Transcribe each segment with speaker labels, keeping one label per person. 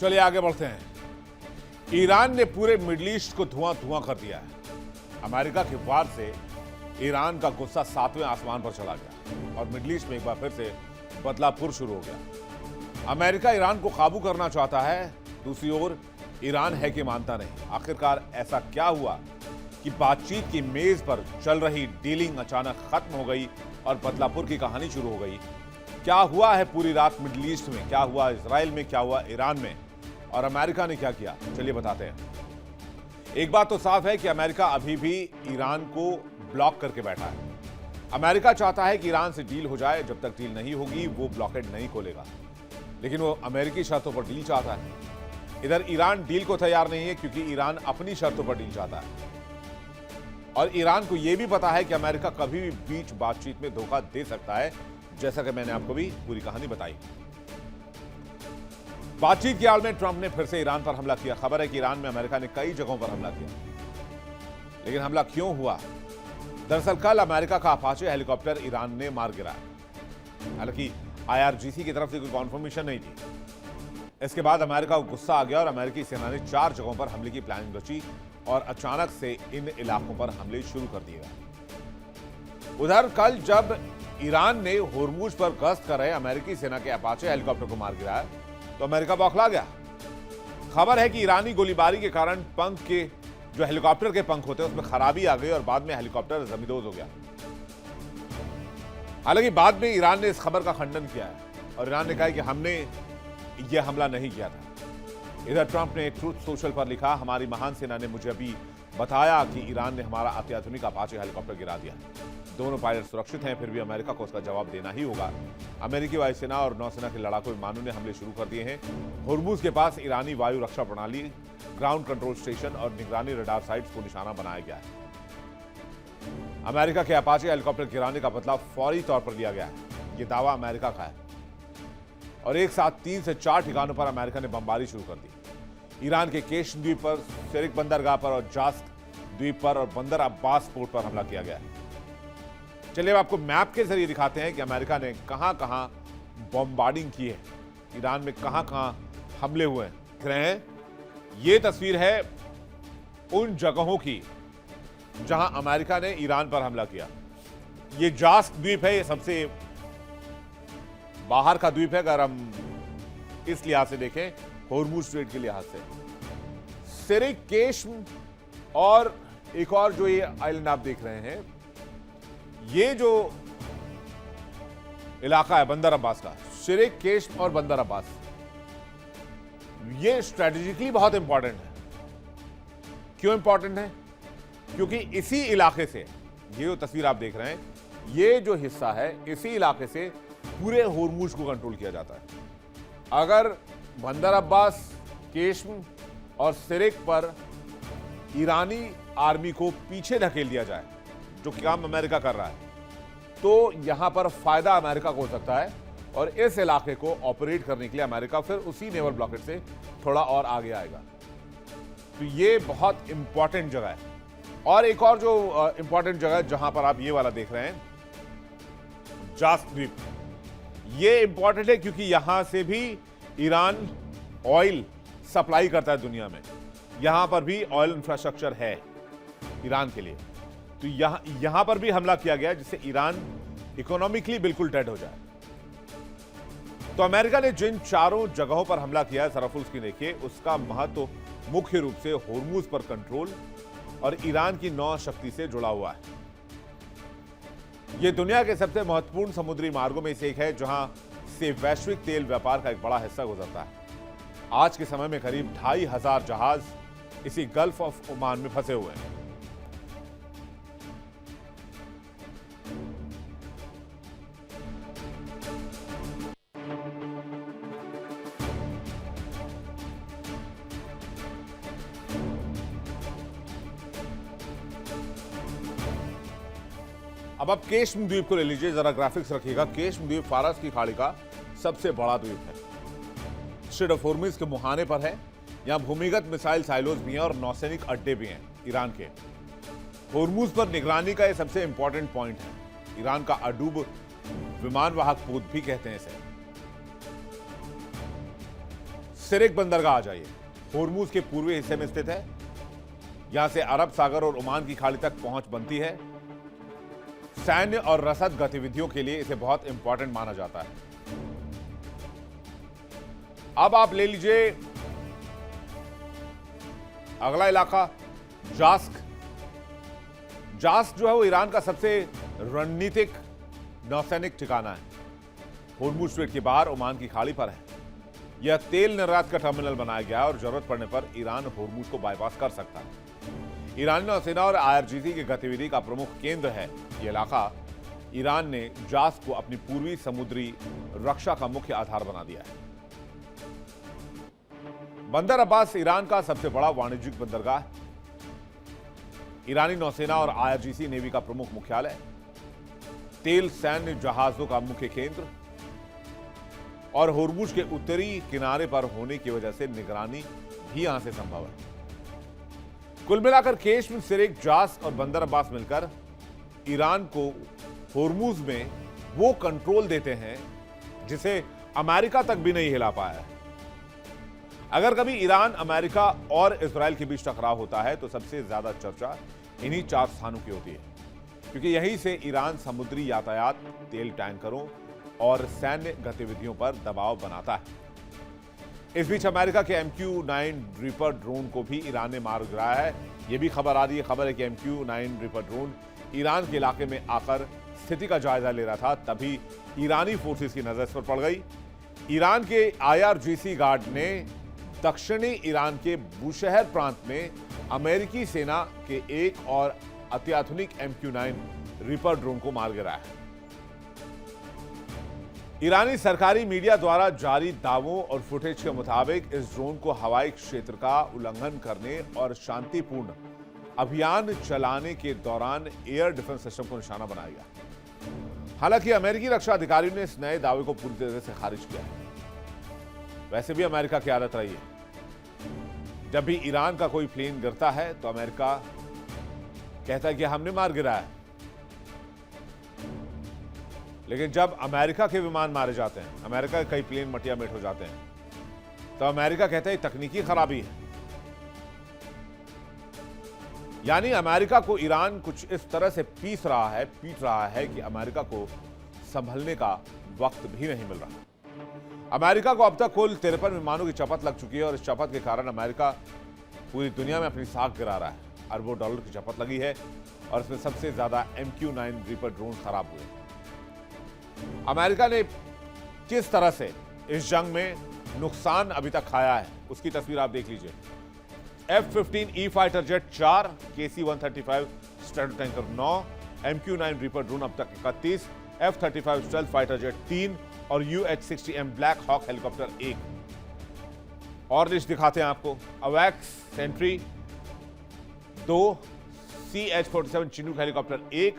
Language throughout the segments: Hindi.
Speaker 1: चलिए आगे बढ़ते हैं। ईरान ने पूरे मिडिल ईस्ट को धुआं धुआं कर दिया है। अमेरिका के वार से ईरान का गुस्सा 7वें आसमान पर चला गया और मिडिल ईस्ट में एक बार फिर से बदलापुर शुरू हो गया। अमेरिका ईरान को काबू करना चाहता है, दूसरी ओर ईरान है कि मानता नहीं। आखिरकार ऐसा क्या हुआ कि बातचीत की मेज पर चल रही डीलिंग अचानक खत्म हो गई और बदलापुर की कहानी शुरू हो गई। क्या हुआ है पूरी रात मिडिल ईस्ट में, क्या हुआ इजराइल में, क्या हुआ ईरान में और अमेरिका ने क्या किया, चलिए बताते हैं। एक बात तो साफ है कि अमेरिका अभी भी ईरान को ब्लॉक करके बैठा है। अमेरिका चाहता है कि ईरान से डील हो जाए, जब तक डील नहीं होगी वो ब्लॉकेड नहीं खोलेगा, लेकिन वो अमेरिकी शर्तों पर डील चाहता है। इधर ईरान डील को तैयार नहीं है क्योंकि ईरान अपनी शर्तों पर डील चाहता है और ईरान को यह भी पता है कि अमेरिका कभी भी बीच बातचीत में धोखा दे सकता है, जैसा कि मैंने आपको भी पूरी कहानी बताई। बातचीत की आड़ में ट्रंप ने फिर से ईरान पर हमला किया। खबर है कि ईरान में अमेरिका ने कई जगहों पर हमला किया, लेकिन हमला क्यों हुआ? दरअसल कल अमेरिका का अपाचे हेलीकॉप्टर ईरान ने मार गिराया। हालांकि आईआरजीसी की तरफ से कोई कॉन्फर्मेशन नहीं थी। इसके बाद अमेरिका को गुस्सा आ गया और अमेरिकी सेना ने 4 जगहों पर हमले की प्लानिंग रची और अचानक से इन इलाकों पर हमले शुरू कर दिए गए। उधर कल जब ईरान ने होर्मुज पर गश्त कर रहे अमेरिकी सेना के अपाचे हेलीकॉप्टर को मार गिराया तो अमेरिका बौखला गया। खबर है कि ईरानी गोलीबारी के कारण पंख के जो हेलीकॉप्टर के पंख होते हैं उसमें खराबी आ गई और बाद में हेलीकॉप्टर जमींदोज हो गया। हालांकि बाद में ईरान ने इस खबर का खंडन किया है और ईरान ने कहा है कि हमने यह हमला नहीं किया था। इधर ट्रंप ने ट्रूथ सोशल पर लिखा, हमारी महान सेना ने मुझे अभी बताया कि ईरान ने हमारा अत्याधुनिक अपाचे हेलीकॉप्टर गिरा दिया। दोनों पायलट सुरक्षित हैं, फिर भी अमेरिका को उसका जवाब देना ही होगा। अमेरिकी वायुसेना और नौसेना के लड़ाकू विमानों ने हमले शुरू कर दिए हैं। होर्मुज के पास ईरानी वायु रक्षा प्रणाली, ग्राउंड कंट्रोल स्टेशन और निगरानी रडार साइट्स को निशाना बनाया गया है। अमेरिका के अपाचे हेलीकॉप्टर गिराने का बदला फौरी तौर पर लिया गया है। यह दावा अमेरिका का है और एक साथ 3 से 4 ठिकानों पर अमेरिका ने बमबारी शुरू कर दी। ईरान के केश द्वीप पर, सिरिक बंदरगाह पर और जास्क द्वीप पर और बंदर अब्बास पोर्ट पर हमला किया गया है। चलिए अब आपको मैप के जरिए दिखाते हैं कि अमेरिका ने कहां कहां बमबार्डिंग की है, ईरान में कहां कहां हमले हुए हैं। देख रहे हैं, यह तस्वीर है उन जगहों की जहां अमेरिका ने ईरान पर हमला किया। यह जास्क द्वीप है, यह सबसे बाहर का द्वीप है अगर हम इस लिहाज से देखें, होर्मुज स्ट्रेट के लिहाज से। सिरिक, केश्म और एक और जो ये आइलैंड आप देख रहे हैं, ये जो इलाका है बंदर अब्बास का, सिरिक, केश्म और बंदर अब्बास, ये स्ट्रेटेजिकली बहुत इंपॉर्टेंट है। क्यों इंपॉर्टेंट है? क्योंकि इसी इलाके से, ये जो तस्वीर आप देख रहे हैं, ये जो हिस्सा है, इसी इलाके से पूरे होर्मुज को कंट्रोल किया जाता है। अगर बंदर अब्बास, केश्म और सिरिक पर ईरानी आर्मी को पीछे धकेल दिया जाए, जो काम अमेरिका कर रहा है, तो यहां पर फायदा अमेरिका को हो सकता है और इस इलाके को ऑपरेट करने के लिए अमेरिका फिर उसी नेवल ब्लॉकेट से थोड़ा और आगे आएगा। तो ये बहुत इंपॉर्टेंट जगह है। और एक और जो इंपॉर्टेंट जगह है जहां पर आप ये वाला देख रहे हैं, जास्क द्वीप, ये इंपॉर्टेंट है क्योंकि यहां से भी ईरान ऑयल सप्लाई करता है दुनिया में। यहां पर भी ऑयल इंफ्रास्ट्रक्चर है ईरान के लिए, तो यहां पर भी हमला किया गया जिससे ईरान इकोनॉमिकली बिल्कुल डेड हो जाए। तो अमेरिका ने जिन 4 जगहों पर हमला किया है, जरा उसकी देखिए, उसका महत्व मुख्य रूप से होर्मुज पर कंट्रोल और ईरान की नौ शक्ति से जुड़ा हुआ है। यह दुनिया के सबसे महत्वपूर्ण समुद्री मार्गों में से एक है जहां से वैश्विक तेल व्यापार का एक बड़ा हिस्सा गुजरता है। आज के समय में करीब 2500 जहाज इसी गल्फ ऑफ ओमान में फंसे हुए हैं। अब आप केश्म द्वीप को ले लीजिए, जरा ग्राफिक्स रखिएगा। केश्म द्वीप फारस की खाड़ी का सबसे बड़ा द्वीप है। स्ट्रेट ऑफ होर्मुज के मुहाने पर है। यहां भूमिगत मिसाइल साइलोज भी हैं और नौसैनिक अड्डे भी हैं ईरान के। होर्मुज पर निगरानी का यह सबसे इंपॉर्टेंट पॉइंट है। ईरान का अडूब विमान वाहक पोत भी कहते हैं इसे। सिरिक बंदरगाह आ जाइए, होर्मुज के पूर्वी हिस्से में स्थित है। यहां से अरब सागर और ओमान की खाड़ी तक पहुंच बनती है। सैन्य और रसद गतिविधियों के लिए इसे बहुत इंपॉर्टेंट माना जाता है। अब आप ले लीजिए अगला इलाका, जास्क। जास्क जो है वो ईरान का सबसे रणनीतिक नौसैनिक ठिकाना है। होर्मुज स्ट्रेट के बाहर ओमान की खाड़ी पर है। यह तेल निर्यात का टर्मिनल बनाया गया है और जरूरत पड़ने पर ईरान होर्मुज को बाईपास कर सकता है। ईरानी नौसेना और आईआरजीसी की गतिविधि का प्रमुख केंद्र है यह इलाका। ईरान ने जास्क को अपनी पूर्वी समुद्री रक्षा का मुख्य आधार बना दिया है। बंदर अब्बास ईरान का सबसे बड़ा वाणिज्यिक बंदरगाह है। ईरानी नौसेना और आईआरजीसी नेवी का प्रमुख मुख्यालय, तेल सैन्य जहाजों का मुख्य केंद्र और होर्मुज के उत्तरी किनारे पर होने की वजह से निगरानी भी यहां से संभव है। कुल मिलाकर केश्म, सिरिक, जास्क और बंदर अब्बास मिलकर ईरान को होर्मुज में वो कंट्रोल देते हैं जिसे अमेरिका तक भी नहीं हिला पाया है। अगर कभी ईरान, अमेरिका और इजराइल के बीच टकराव होता है तो सबसे ज्यादा चर्चा इन्हीं 4 स्थानों की होती है, क्योंकि यहीं से ईरान समुद्री यातायात, तेल टैंकरों और सैन्य गतिविधियों पर दबाव बनाता है। इस बीच अमेरिका के MQ-9 रीपर ड्रोन को भी ईरान ने मार गिराया है। यह भी खबर आ रही है। खबर है कि MQ-9 रीपर ड्रोन ईरान के इलाके में आकर स्थिति का जायजा ले रहा था, तभी ईरानी फोर्सेस की नजर इस पर पड़ गई। ईरान के IRGC गार्ड ने दक्षिणी ईरान के बुशहर प्रांत में अमेरिकी सेना के एक और अत्याधुनिक MQ-9 रीपर ड्रोन को मार गिराया है। ईरानी सरकारी मीडिया द्वारा जारी दावों और फुटेज के मुताबिक इस ड्रोन को हवाई क्षेत्र का उल्लंघन करने और शांतिपूर्ण अभियान चलाने के दौरान एयर डिफेंस सिस्टम को निशाना बनाया गया। हालांकि अमेरिकी रक्षा अधिकारियों ने इस नए दावे को पूरी तरह से खारिज किया है। वैसे भी अमेरिका की आदत रही है, जब भी ईरान का कोई प्लेन गिरता है तो अमेरिका कहता है कि हमने मार गिराया, लेकिन जब अमेरिका के विमान मारे जाते हैं, अमेरिका के कई प्लेन मटिया मेट हो जाते हैं, तो अमेरिका कहता है तकनीकी खराबी है। यानी अमेरिका को ईरान कुछ इस तरह से पीट रहा है कि अमेरिका को संभलने का वक्त भी नहीं मिल रहा। अमेरिका को अब तक कुल 53 विमानों की चपत लग चुकी है और इस चपत के कारण अमेरिका पूरी दुनिया में अपनी साख गिरा रहा है। अरबों डॉलर की चपत लगी है और इसमें सबसे ज्यादा MQ-9 रीपर ड्रोन खराब हुए। अमेरिका ने किस तरह से इस जंग में नुकसान अभी तक खाया है उसकी तस्वीर आप देख लीजिए। F-15E fighter jet 4, KC-135 strato tanker 9, MQ-9 reaper drone अब तक 31, F-35 स्टेल्थ फाइटर जेट 3 और UH-60M ब्लैक हॉक हेलीकॉप्टर 1। और लिस्ट दिखाते हैं आपको। अवैक्स Sentry 2, CH-47 Chinook helicopter 1,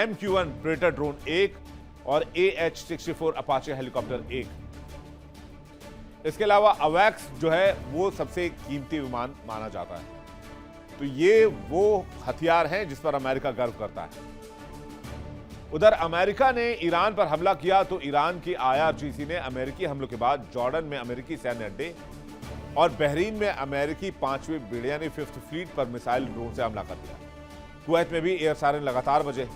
Speaker 1: MQ-1 Predator drone 1 और AH-64 अपाचे हेलीकॉप्टर 1। इसके अलावा अवैक्स जो है वो सबसे कीमती विमान माना जाता है। तो ये वो हथियार हैं जिस पर अमेरिका गर्व करता है। उधर अमेरिका ने ईरान पर हमला किया तो ईरान की IRGC ने अमेरिकी हमलों के बाद जॉर्डन में अमेरिकी सैन्य अड्डे और बहरीन में अमेरिकी 5वीं बीड यानी 5th फ्लीट पर मिसाइल ड्रोन से हमला कर दिया। कुवैत में भी एयर सायरन लगातार बजे।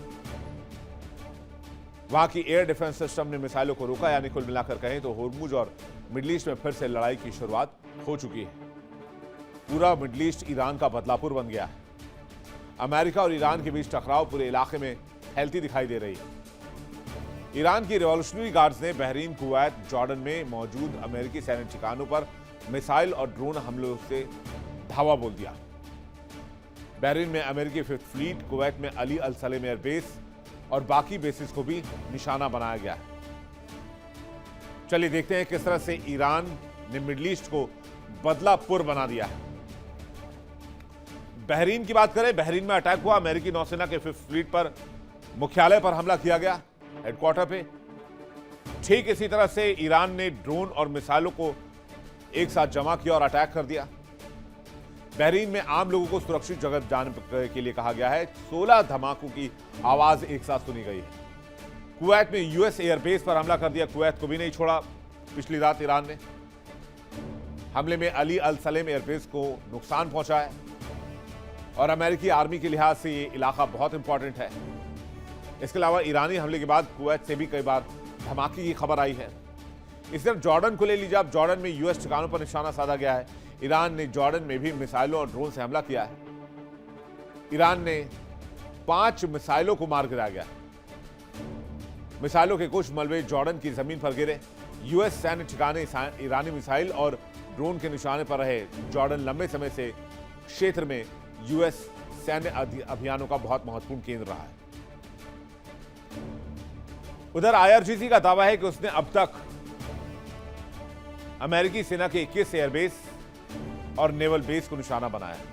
Speaker 1: वहां की एयर डिफेंस सिस्टम ने मिसाइलों को रोका। यानी कुल मिलाकर कहें तो होर्मुज और मिडल ईस्ट में फिर से लड़ाई की शुरुआत हो चुकी है। पूरा मिडल ईस्ट ईरान का बदलापुर बन गया है। अमेरिका और ईरान के बीच टकराव पूरे इलाके में फैलती दिखाई दे रही है। ईरान की रिवॉल्यूशनरी गार्ड्स ने बहरीन, कुवैत, जॉर्डन में मौजूद अमेरिकी सैन्य ठिकानों पर मिसाइल और ड्रोन हमलों से धावा बोल दिया। बहरीन में अमेरिकी 5th फ्लीट, कुवैत में अली अल सलेम एयरबेस और बाकी बेसिस को भी निशाना बनाया गया है। चलिए देखते हैं किस तरह से ईरान ने मिडल ईस्ट को बदलापुर बना दिया है। बहरीन की बात करें, बहरीन में अटैक हुआ। अमेरिकी नौसेना के 5th फ्लीट पर मुख्यालय पर हमला किया गया, हेडक्वार्टर पे। ठीक इसी तरह से ईरान ने ड्रोन और मिसाइलों को एक साथ जमा किया और अटैक कर दिया। बहरीन में आम लोगों को सुरक्षित जगह जाने के लिए कहा गया है। 16 धमाकों की आवाज एक साथ सुनी गई है। कुवैत में यूएस एयरबेस पर हमला कर दिया। कुवैत को भी नहीं छोड़ा पिछली रात ईरान ने। हमले में अली अल सलेम एयरबेस को नुकसान पहुंचा है और अमेरिकी आर्मी के लिहाज से ये इलाका बहुत इंपॉर्टेंट है। इसके अलावा ईरानी हमले के बाद कुवैत से भी कई बार धमाके की खबर आई है। इस तरफ जॉर्डन को ले लीजिए, अब जॉर्डन में यूएस ठिकानों पर निशाना साधा गया है। ईरान ने जॉर्डन में भी मिसाइलों और ड्रोन से हमला किया है। ईरान ने 5 मिसाइलों को मार गिराया गया। मिसाइलों के कुछ मलबे जॉर्डन की जमीन पर गिरे। यूएस सैन्य ठिकाने ईरानी मिसाइल और ड्रोन के निशाने पर रहे। जॉर्डन लंबे समय से क्षेत्र में यूएस सैन्य अभियानों का बहुत महत्वपूर्ण केंद्र रहा है। उधर आईआरजीसी का दावा है कि उसने अब तक अमेरिकी सेना के 21 एयरबेस और नेवल बेस को निशाना बनाया है।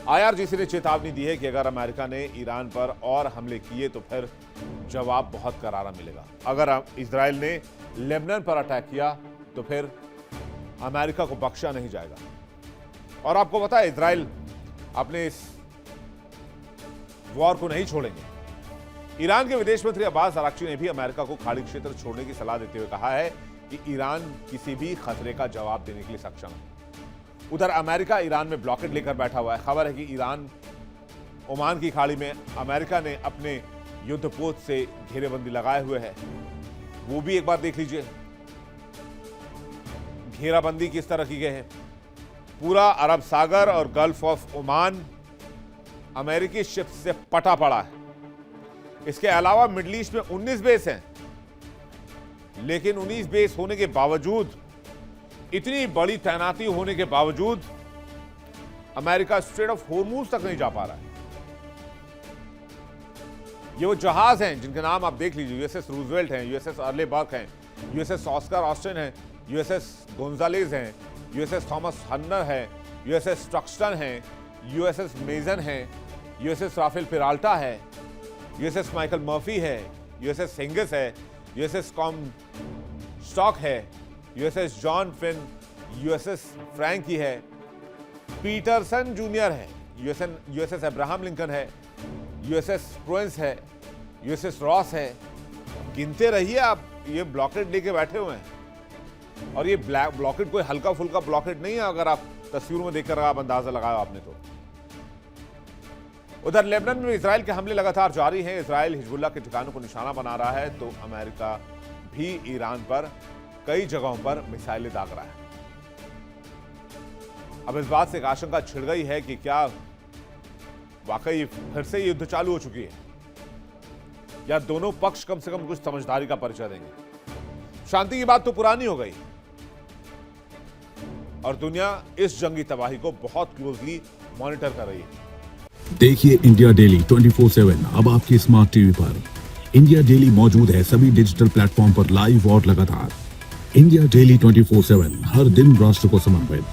Speaker 1: आईआरजीसी ने चेतावनी दी है कि अगर अमेरिका ने ईरान पर और हमले किए तो फिर जवाब बहुत करारा मिलेगा। अगर इजराइल ने लेबनान पर अटैक किया तो फिर अमेरिका को बख्शा नहीं जाएगा। और आपको पता है, इजराइल अपने इस वॉर को नहीं छोड़ेंगे। ईरान के विदेश मंत्री अब्बास अराक्ची ने भी अमेरिका को खाड़ी क्षेत्र छोड़ने की सलाह देते हुए कहा है कि ईरान किसी भी खतरे का जवाब देने के लिए सक्षम है। उधर अमेरिका ईरान में ब्लॉकेड लेकर बैठा हुआ है। खबर है कि ईरान ओमान की खाड़ी में अमेरिका ने अपने युद्धपोत से घेरेबंदी लगाए हुए है। वो भी एक बार देख लीजिए, घेराबंदी किस तरह की गई है। पूरा अरब सागर और गल्फ ऑफ ओमान अमेरिकी शिप से पटा पड़ा है। इसके अलावा मिडिल ईस्ट में 19 बेस हैं, लेकिन 19 बेस होने के बावजूद, इतनी बड़ी तैनाती होने के बावजूद अमेरिका स्ट्रेट ऑफ हॉर्मूज तक नहीं जा पा रहा है। ये वो जहाज हैं जिनके नाम आप देख लीजिए, यूएसएस रूजवेल्ट हैं, यूएसएस अर्ले बर्क हैं, यूएसएस ऑस्कर ऑस्टिन हैं, यूएसएस गोंजालेज हैं, यूएसएस थॉमस हन्नर है, यूएसएस ट्रक्सटन है, यूएसएस मेजन है, यूएसएस राफेल पिराल्टा है, यूएसएस माइकल मर्फी है, यूएसएस हिंगिस है, यूएसएस कॉमस्टॉक है, USS John Finn, USS Frank E है, पीटरसन जूनियर है, यूएसएस अब्राहम लिंकन है, यूएसएस प्रोवेंस है, यूएसएस रॉस है। गिनते रहिए आप, ये ब्लॉकेड लेके बैठे हुए हैं। और ये ब्लॉकेड कोई हल्का फुल्का ब्लॉकेड नहीं है, अगर आप तस्वीरों में देखकर आप अंदाजा लगाया आपने तो। उधर लेबनान में इजराइल के हमले लगातार जारी हैं। इजराइल हिजबुल्लाह के ठिकानों को निशाना बना रहा है, तो अमेरिका भी ईरान पर कई जगहों पर मिसाइलें दाग रहा है। अब इस बात से एक आशंका छिड़ गई है कि क्या वाकई फिर से युद्ध चालू हो चुकी है, या दोनों पक्ष कम से कम कुछ समझदारी का परिचय देंगे। शांति की बात तो पुरानी हो गई और दुनिया इस जंगी तबाही को बहुत क्लोजली मॉनिटर कर रही है।
Speaker 2: देखिए इंडिया डेली 24/7 अब आपके स्मार्ट टीवी पर। इंडिया डेली मौजूद है सभी डिजिटल प्लेटफॉर्म पर लाइव और लगातार। इंडिया डेली 24/7 हर दिन राष्ट्र को समर्पित।